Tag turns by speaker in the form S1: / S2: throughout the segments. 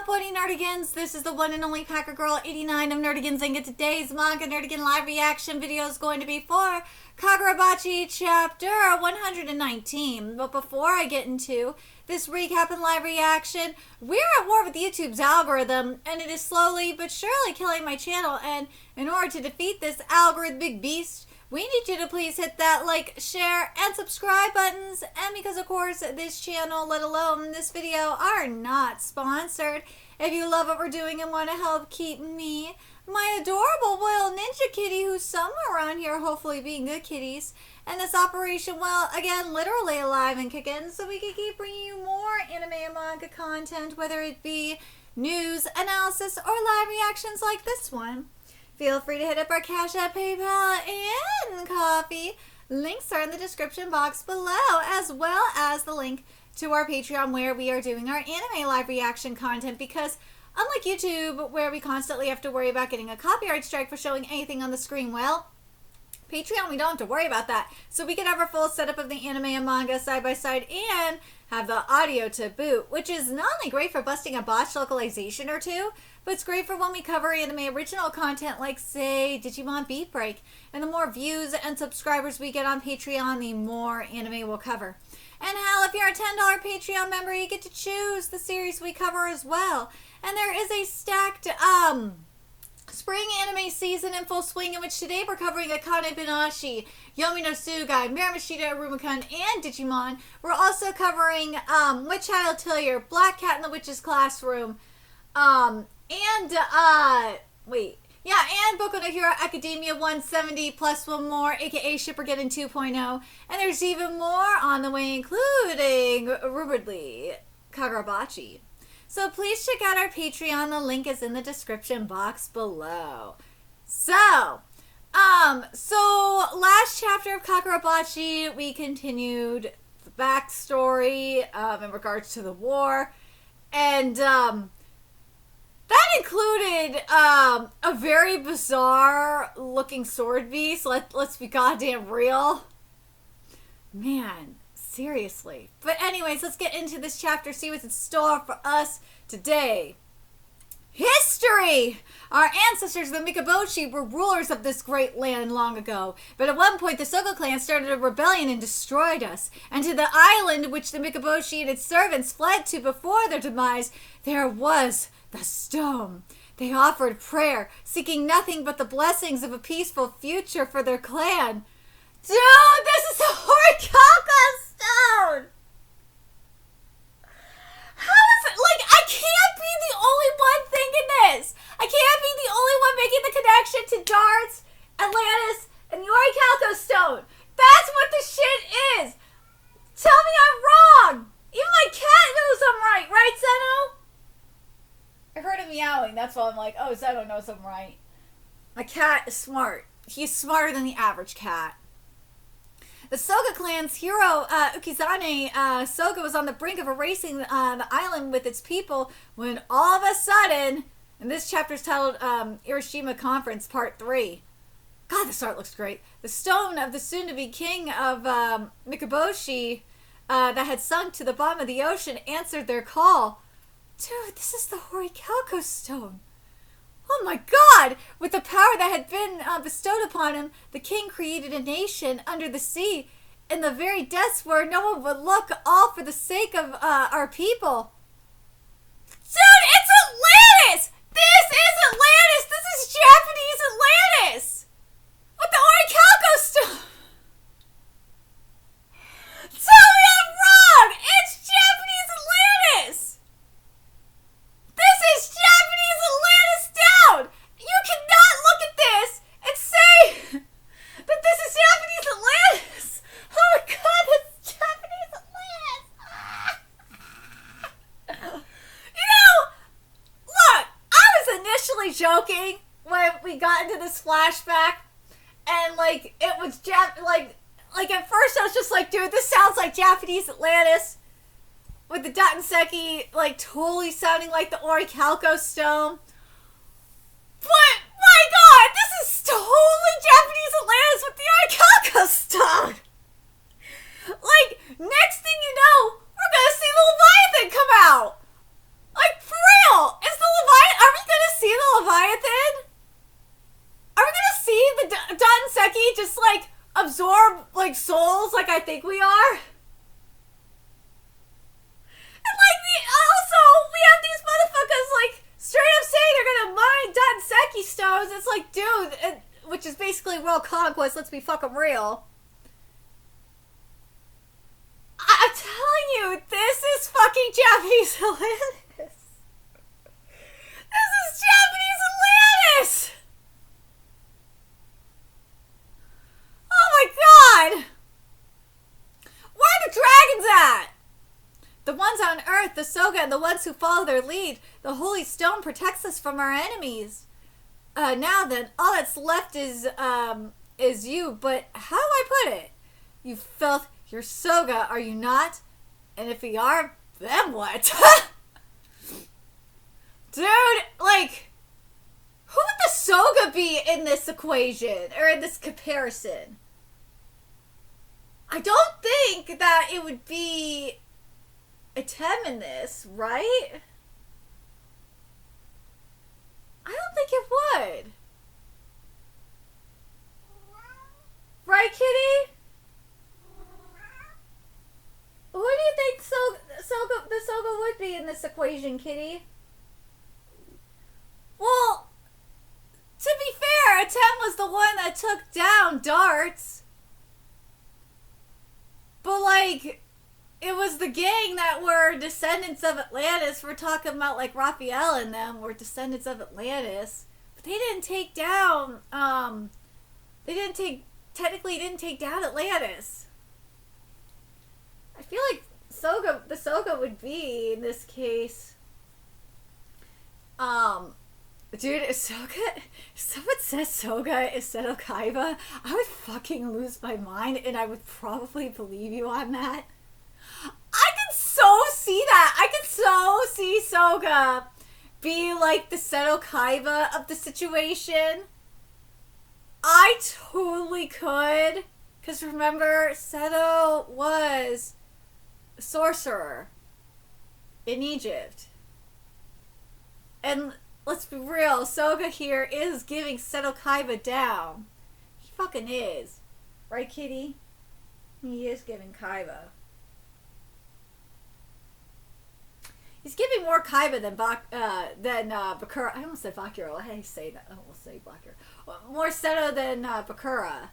S1: up, Woody Nerdigans? This is the one and only Packer Girl 89 of Nerdigans, and today's Manga Nerdigan live reaction video is going to be for Kagurabachi chapter 119. But before I get into this recap and live reaction, we're at war with YouTube's algorithm, and it is slowly but surely killing my channel. And in order to defeat this algorithmic beast, we need you to please hit that like, share, and subscribe buttons. And because, of course, this channel, let alone this video, are not sponsored, if you love what we're doing and want to help keep me, my adorable Royal Ninja Kitty, who's somewhere around here, hopefully being good kitties, and this operation, well, again, literally alive and kicking, so we can keep bringing you more anime and manga content, whether it be news, analysis, or live reactions like this one. Feel free to hit up our Cash App, PayPal, and Coffee. Links are in the description box below, as well as the link to our Patreon where we are doing our anime live reaction content, because unlike YouTube, where we constantly have to worry about getting a copyright strike for showing anything on the screen, well, Patreon, we don't have to worry about that. So we can have our full setup of the anime and manga side by side and have the audio to boot, which is not only great for busting a botched localization or two, but it's great for when we cover anime original content like, say, Digimon Beat Break. And the more views and subscribers we get on Patreon, the more anime we'll cover. And hell, if you're a $10 Patreon member, you get to choose the series we cover as well. And there is a stacked, spring anime season in full swing, in which today we're covering Akane Binashi, Yomi no Tsugai, Miramashita Aruma-kun, and Digimon. We're also covering Witch Hat Atelier, Black Cat in the Witch's Classroom, and Boku no Hero Academia 170 plus one more, aka Shippergeddon 2.0, and there's even more on the way, including, rumoredly, Kagurabachi. So please check out our Patreon. The link is in the description box below. So last chapter of Kagurabachi, we continued the backstory in regards to the war. And that included a very bizarre looking sword beast. Let's be goddamn real. Man. Seriously. But anyways, let's get into this chapter, see what's in store for us today. History! Our ancestors, the Mikaboshi, were rulers of this great land long ago. But at one point, the Soga clan started a rebellion and destroyed us. And to the island which the Mikaboshi and its servants fled to before their demise, there was the stone. They offered prayer, seeking nothing but the blessings of a peaceful future for their clan. Dude, this is the ORICHALCOS stone! How is it? Like, I can't be the only one thinking this! I can't be the only one making the connection to darts, Atlantis, and the ORICHALCOS stone! That's what the shit is! Tell me I'm wrong! Even my cat knows I'm right, right, Zeno? I heard him meowing, that's why I'm like, oh, Zeno knows I'm right. My cat is smart. He's smarter than the average cat. The Soga clan's hero, Ukizane Soga, was on the brink of erasing the island with its people when all of a sudden, and this chapter is titled Hiroshima Conference Part 3. God, this art looks great. The stone of the soon-to-be king of Mikaboshi that had sunk to the bottom of the ocean answered their call. Dude, this is the ORICHALCOS stone. Oh my God! With the power that had been bestowed upon him, the king created a nation under the sea, in the very depths where no one would look, all for the sake of our people. Dude, it's Atlantis! This is Atlantis! This is Japanese Atlantis! With the ORICHALCOS stone! Tell me I'm wrong! It's Japanese Atlantis! This is Japanese Atlantis down! You cannot look at this and say that this is Japanese Atlantis! Oh my God, that's Japanese Atlantis! You know, look, I was initially joking when we got into this flashback, and like, it was like at first I was just like, dude, this sounds like Japanese Atlantis. With the Datenseki, like, totally sounding like the ORICHALCOS stone. But, my God, this is totally Japanese Atlantis with the ORICHALCOS stone! Like, next thing you know, we're gonna see the Leviathan come out! Like, for real! absorb, like, souls like I think we are? And, like, we have these motherfuckers, like, straight up saying they're gonna mine Danseki stones. It's like, dude, which is basically world conquest, let's be fucking real. I'm telling you, this is fucking Japanese Atlantis. This is Japanese Atlantis! Oh my god! Where are the dragons at? The ones on Earth, the Soga, and the ones who follow their lead. The Holy Stone protects us from our enemies. Now then, all that's left is you, but how do I put it? You filth, you're Soga, are you not? And if we are, then what? Dude, like, who would the Soga be in this equation, or in this comparison? I don't think that it would be a Tem in this, right? I don't think it would. Right, Kitty? Who do you think the Soga would be in this equation, Kitty? Well, to be fair, Tem was the one that took down Darts. But, like, it was the gang that were descendants of Atlantis. We're talking about, like, Raphael and them were descendants of Atlantis. But they didn't take down, technically didn't take down Atlantis. I feel like the Soga would be, in this case, dude, if someone says Soga is Seto Kaiba, I would fucking lose my mind, and I would probably believe you on that. I can so see that. I can so see Soga be like the Seto Kaiba of the situation. I totally could. Because remember, Seto was a sorcerer in Egypt. And let's be real, Soga here is giving Seto Kaiba down. He fucking is. Right, Kitty? He is giving Kaiba. He's giving more Kaiba than Bakura. I almost said Bakura. I say that. I almost say Bakura. More Seto than Bakura.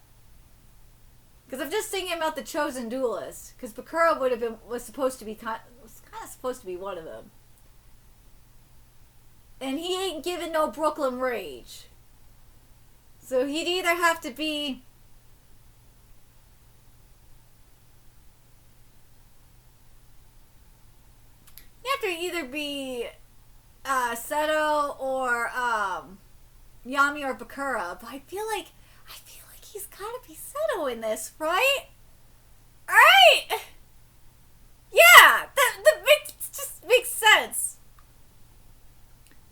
S1: Because I'm just thinking about the chosen duelist. Because Bakura was kind of supposed to be one of them. And he ain't giving no Brooklyn Rage. So he'd either have to be... You have to either be Seto or Yami or Bakura. But I feel like he's gotta be Seto in this, right? Right? Yeah, that just makes sense.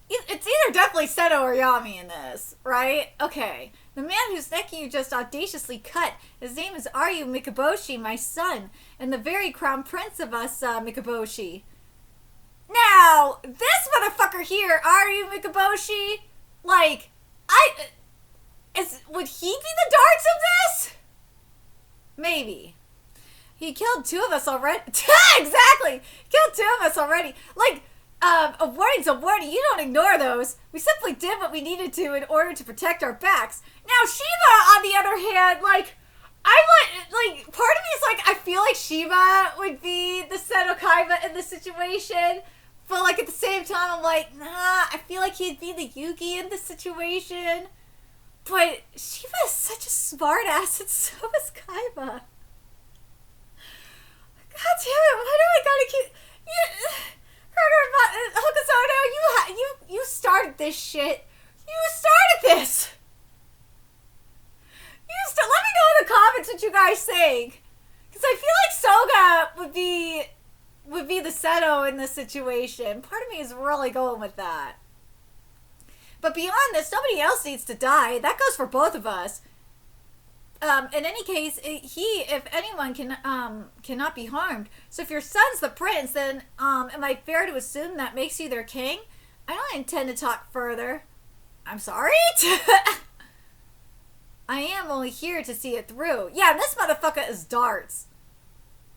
S1: It's either definitely Seto or Yami in this, right? Okay. The man whose neck you just audaciously cut, his name is Aryu Mikaboshi, my son, and the very crown prince of us, Mikaboshi. Now, this motherfucker here, Aryu Mikaboshi, like, would he be the Darts of this? Maybe. He killed two of us already. Exactly! Killed two of us already. Like, a warning's a warning. You don't ignore those. We simply did what we needed to in order to protect our backs. Now, Shiva, on the other hand, like, part of me is like, I feel like Shiva would be the Seto Kaiba in this situation. But, like, at the same time, I'm like, nah, I feel like he'd be the Yugi in this situation. But Shiva is such a smart ass, and so is Kaiba. God damn it, why do I gotta keep... Hokusono, you started this shit. You started this. Let me know in the comments what you guys think. Because I feel like Soga would be the Seto in this situation. Part of me is really going with that. But beyond this, nobody else needs to die. That goes for both of us. In any case, if anyone cannot be harmed. So if your son's the prince, then am I fair to assume that makes you their king? I don't intend to talk further. I'm sorry? I am only here to see it through. Yeah, this motherfucker is darts.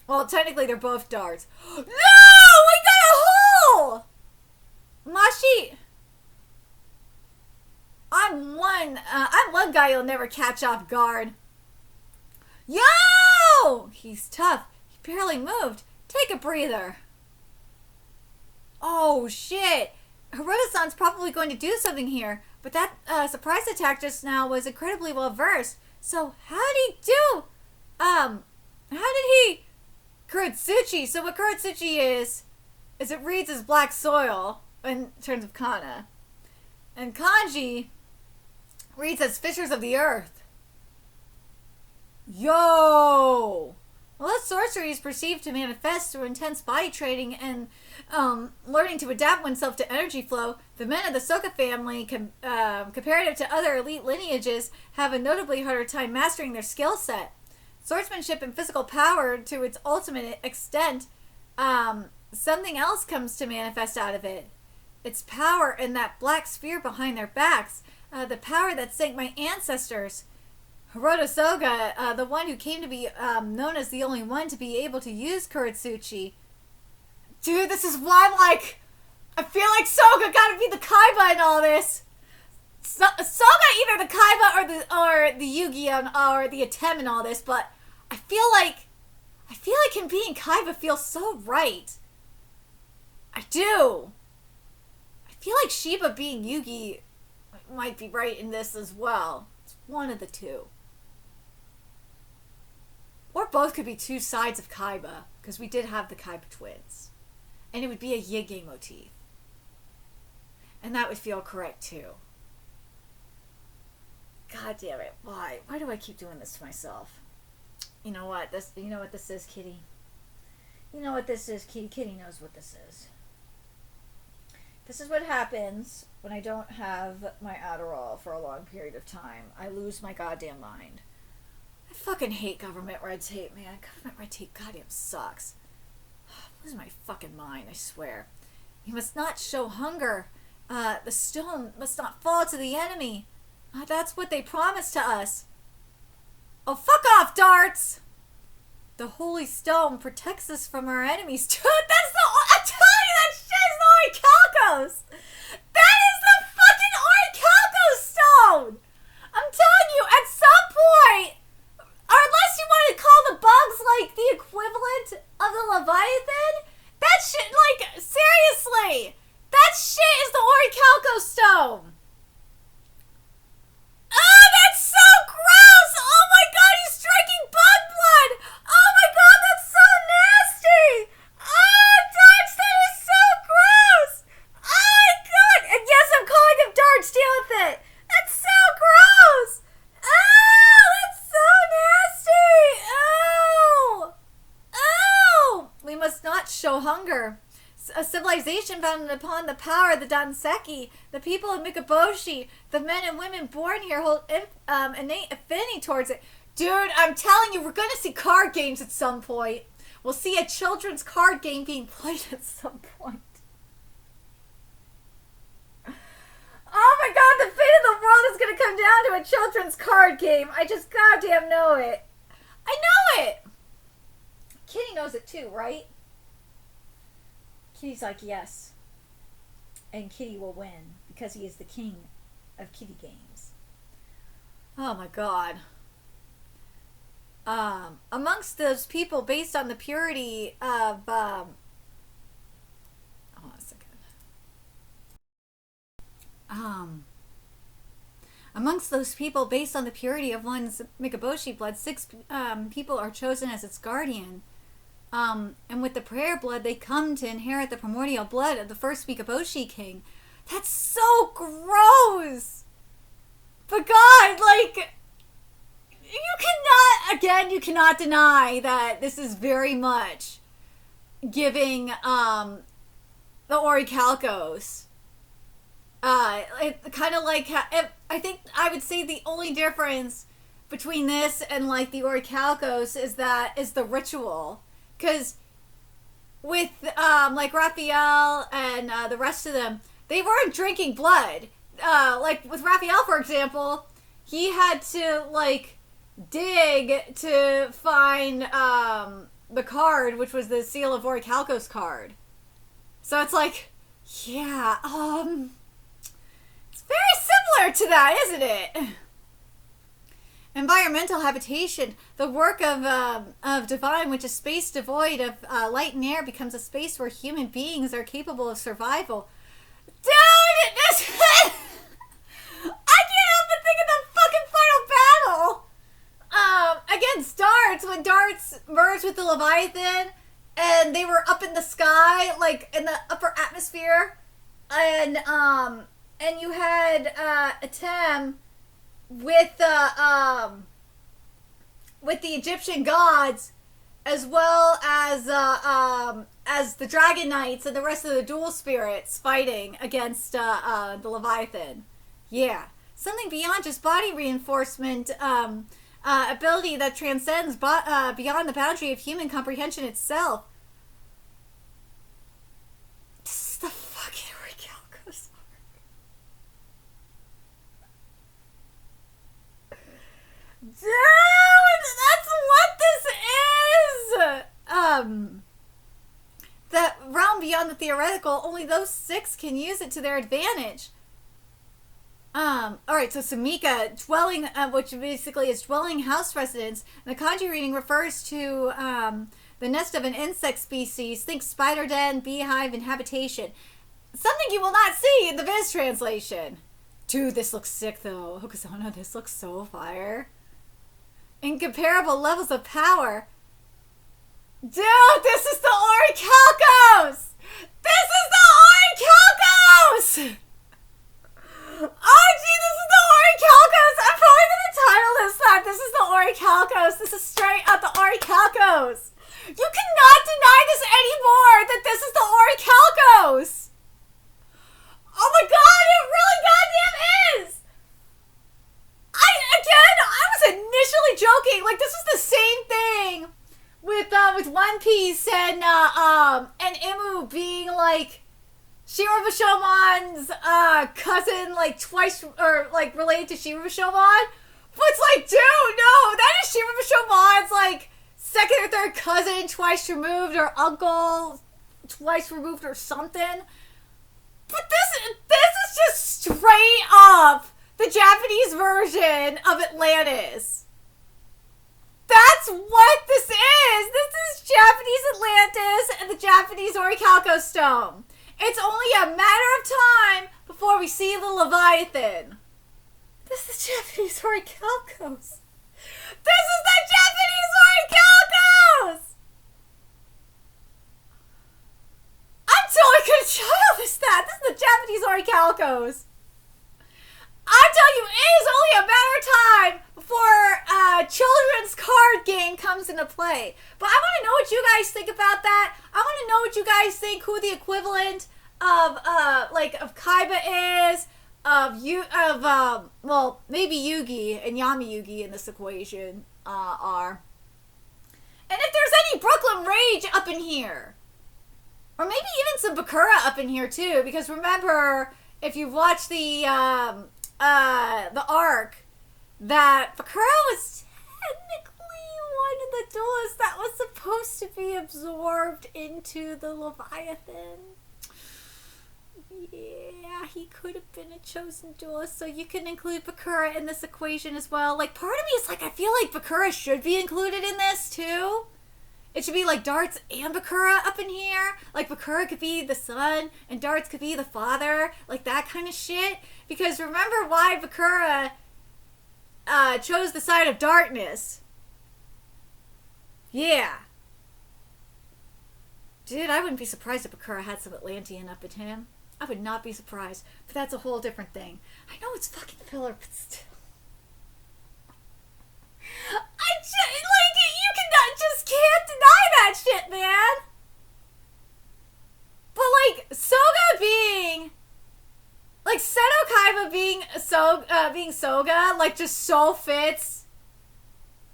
S1: Well, technically they're both darts. No! We got a hole! Mashi! I'm one guy you'll never catch off guard. Yo! He's tough. He barely moved. Take a breather. Oh, shit. Hiroto-san's probably going to do something here, but that surprise attack just now was incredibly well versed. So, how did he do? How did he? Kurotsuchi. So what Kurotsuchi is it reads as black soil in terms of kana. And kanji reads as fissures of the earth. Yo! Well, this sorcery is perceived to manifest through intense body training and learning to adapt oneself to energy flow. The men of the Soka family, comparative to other elite lineages, have a notably harder time mastering their skill set. Swordsmanship and physical power to its ultimate extent, something else comes to manifest out of it. It's power in that black sphere behind their backs, the power that sank my ancestors. Hiroto Soga, the one who came to be known as the only one to be able to use Kurotsuchi. Dude, this is why I'm like, I feel like Soga gotta be the Kaiba in all this. Soga either the Kaiba or the Yugi or the Atem in all this, but I feel like him being Kaiba feels so right. I do. I feel like Shiba being Yugi might be right in this as well. It's one of the two. Or both could be two sides of Kaiba, because we did have the Kaiba twins. And it would be a Yige motif. And that would feel correct too. God damn it. Why? Why do I keep doing this to myself? You know what? You know what this is, Kitty? You know what this is, Kitty? Kitty knows what this is. This is what happens when I don't have my Adderall for a long period of time. I lose my goddamn mind. I fucking hate government red tape, man. Government red tape goddamn sucks. I'm losing my fucking mind, I swear. You must not show hunger. The stone must not fall to the enemy. That's what they promised to us. Oh, fuck off, darts! The holy stone protects us from our enemies. Dude, I'm telling you, that shit is the Orichalcos! That is the fucking Orichalcos stone! I'm telling you, at some point, or unless you want to call the bugs like the equivalent of the Leviathan, that shit, like, seriously, that shit is the Orichalcos stone! Oh, that's so gross! Oh my god, he's drinking bug blood! Oh my god, that's so nasty! Oh, darts, that is so gross! Oh my god! And yes, I'm calling him darts, deal with it! That's so gross! Oh, that's so nasty! Oh! Oh! We must not show hunger. A civilization founded upon the power of the Danseki, the people of Mikaboshi, the men and women born here hold innate affinity towards it. Dude, I'm telling you, we're going to see card games at some point. We'll see a children's card game being played at some point. Oh my god, the fate of the world is going to come down to a children's card game. I just goddamn know it. I know it! Kitty knows it too, right? Kitty's like, yes. And Kitty will win because he is the king of kitty games. Oh my god. Amongst those people based on the purity of, hold on a second. Amongst those people based on the purity of one's Mikaboshi blood, 6 people are chosen as its guardian. And with the prayer blood, they come to inherit the primordial blood of the first Mikaboshi king. That's so gross! But God, like, you cannot deny that this is very much giving, the Orichalcos. Kind of like, I think I would say the only difference between this and, like, the Orichalcos is the ritual. Because with, like, Raphael and the rest of them, they weren't drinking blood. Like, with Raphael, for example, he had to, like, dig to find the card, which was the Seal of Orichalcos card. So it's like, yeah, it's very similar to that, isn't it? Environmental habitation, the work of divine, which is space devoid of light and air, becomes a space where human beings are capable of survival. Dude, this I can't help but think of the fucking final battle against Darts, when Darts merged with the Leviathan, and they were up in the sky, like in the upper atmosphere, and you had Atem with the Egyptian gods, as well as the Dragon Knights and the rest of the dual spirits fighting against the Leviathan. Yeah, something beyond just body reinforcement, ability that transcends beyond the boundary of human comprehension itself. This is the fucking Orichalcos arc. Dude, that's what this is! That realm beyond the theoretical, only those 6 can use it to their advantage. Alright, so Samika, dwelling, which basically is dwelling house residence. The kanji reading refers to, the nest of an insect species. Think spider den, beehive, and habitation. Something you will not see in the Viz translation. Dude, this looks sick, though. Hokusona, this looks so fire. Incomparable levels of power. Dude, this is the Orichalcos! This is the Orichalcos! Oh, gee, this is the Orichalcos! I'm probably gonna title this that. This is the Orichalcos. This is straight up the Orichalcos. You cannot deny this anymore, that this is the Orichalcos! Oh my god, it really goddamn is! I was initially joking. Like, this was the same thing with One Piece and Imu being like Shiro Bishoman's cousin, like twice, or like related to Shiro Bishoman. But it's like, dude, no, that is Shiro Bishoman's like second or third cousin, twice removed, or uncle, twice removed, or something. But this is just straight up the Japanese version of Atlantis. That's what this is. This is Japanese Atlantis and the Japanese Orichalcos stone. It's only a matter of time before we see the Leviathan. This is Japanese Orichalcos. This is the Japanese Orichalcos! I'm totally gonna child that. This is the Japanese Orichalcos. I'm telling you, it is only a matter of time before a children's card game comes into play. But I want to know what you guys think about that. I want to know what you guys think, who the equivalent of Kaiba is, well, maybe Yugi and Yami Yugi in this equation are. And if there's any Brooklyn Rage up in here. Or maybe even some Bakura up in here too, because remember, if you've watched the arc, that Bakura was technically one of the duelists that was supposed to be absorbed into the Leviathan. Yeah, he could have been a chosen duelist, so you can include Bakura in this equation as well. Like, part of me is like, I feel like Bakura should be included in this too. It should be like Darts and Bakura up in here. Like, Bakura could be the son and Darts could be the father. Like, that kind of shit. Because remember why Bakura chose the side of darkness. Yeah. Dude, I wouldn't be surprised if Bakura had some Atlantean up in him. I would not be surprised. But that's a whole different thing. I know it's fucking filler, but still. You can't deny that shit, man. But like, Soga being, like, Seto Kaiba being Soga, like, just so fits.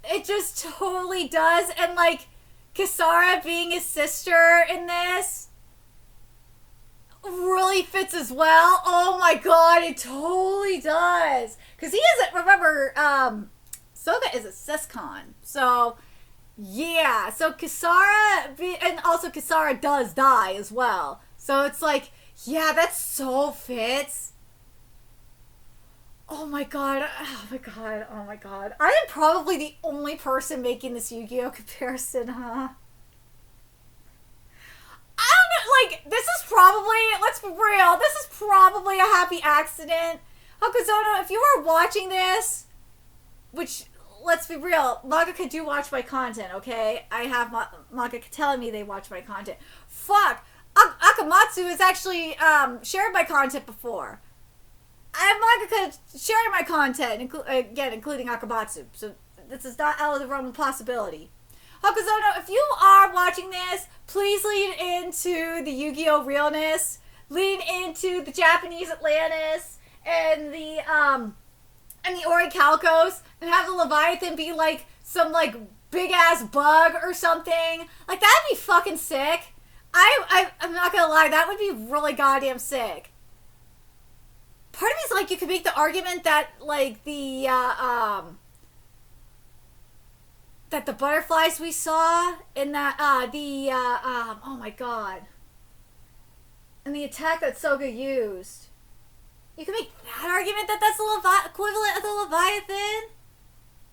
S1: It just totally does. And like, Kisara being his sister in this. really fits as well. Oh my god, it totally does. Because he isn't, remember, Soga is a Siscon. So, yeah. So Kisara, and also Kisara does die as well. So it's like, yeah, that so fits. Oh my god, oh my god, oh my god. I am probably the only person making this Yu-Gi-Oh! Comparison, huh? I don't know, like, this is probably, let's be real, this is probably a happy accident. Hokuzono, if you are watching this, which, let's be real, Mangaka do watch my content, okay? I have Mangaka telling me they watch my content. Fuck! Akamatsu has actually shared my content before. I have Mangaka sharing my content, again, including Akamatsu. So this is not out of the realm of possibility. Hokuzono, if you are watching this, please lean into the Yu-Gi-Oh! Realness. Lean into the Japanese Atlantis and the Orichalcos, and have the Leviathan be like some like big ass bug or something. Like that'd be fucking sick. I'm not gonna lie, that would be really goddamn sick. Part of me is like, you could make the argument that like that the butterflies we saw in that oh my god, and the attack that Soga used, you can make that argument that that's the equivalent of the Leviathan.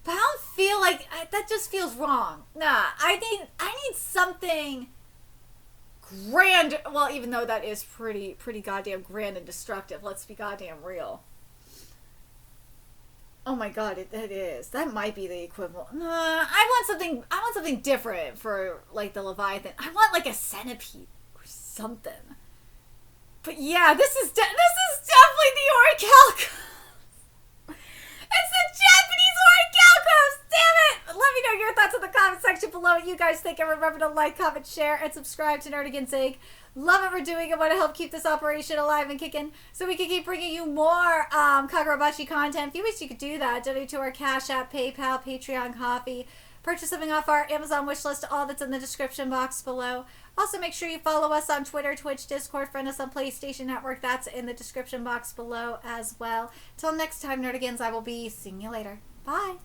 S1: But I don't feel like that. Just feels wrong. Nah, I need something grand. Well, even though that is pretty goddamn grand and destructive. Let's be goddamn real. Oh my god, it is. That might be the equivalent. I want something different for like the Leviathan. I want like a centipede or something. But yeah, this is definitely the Orichalcos. It's the Japanese Orichalcos! Damn it! Let me know your thoughts in the comment section below what you guys think, and remember to like, comment, share, and subscribe to Nerdigan's Inc. Love what we're doing and want to help keep this operation alive and kicking so we can keep bringing you more Kagurabachi content. If you wish you could do that, donate to our Cash App, PayPal, Patreon, Coffee. Purchase something off our Amazon wishlist, all that's in the description box below. Also, make sure you follow us on Twitter, Twitch, Discord, friend us on PlayStation Network. That's in the description box below as well. Till next time, Nerdigans, I will be seeing you later. Bye!